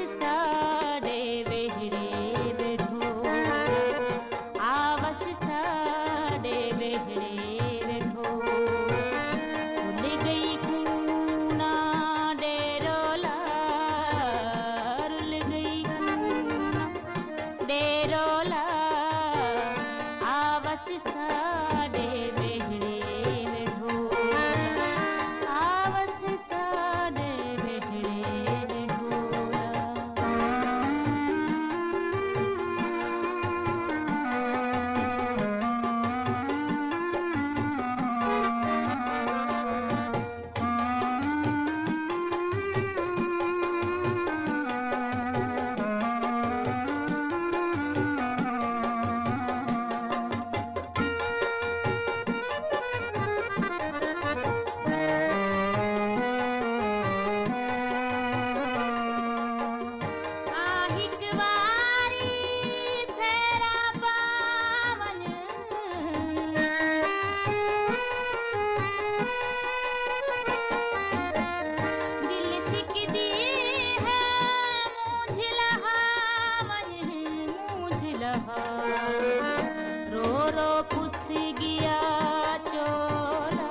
साडे वेहड़े बैठो, आवस साडे वेहड़े बैठो। भूल गई कूना डेरोला, रुल गई कूना डेरोला, आवस साडे वेहड़े बैठो, आवस साडे वेहड़े बैठोला। रो रो पुस गया चोला,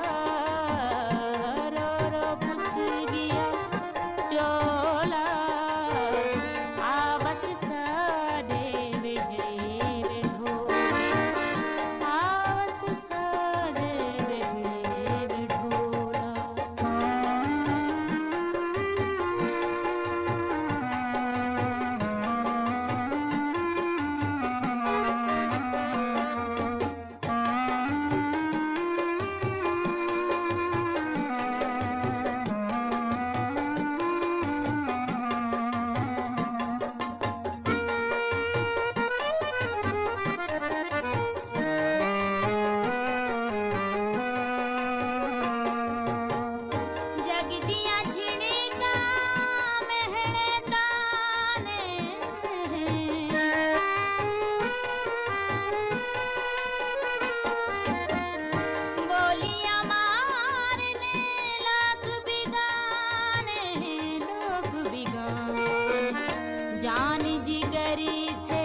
रो रो पुस गया चोला, आवस साडे वेहड़े बैठो, आवस साडे वेहड़े बैठोला। जगदियां झिड़का महड़े ताने, गोलियां मारने लोग बिगाने, लोग बिगाने। जान जिगरी थे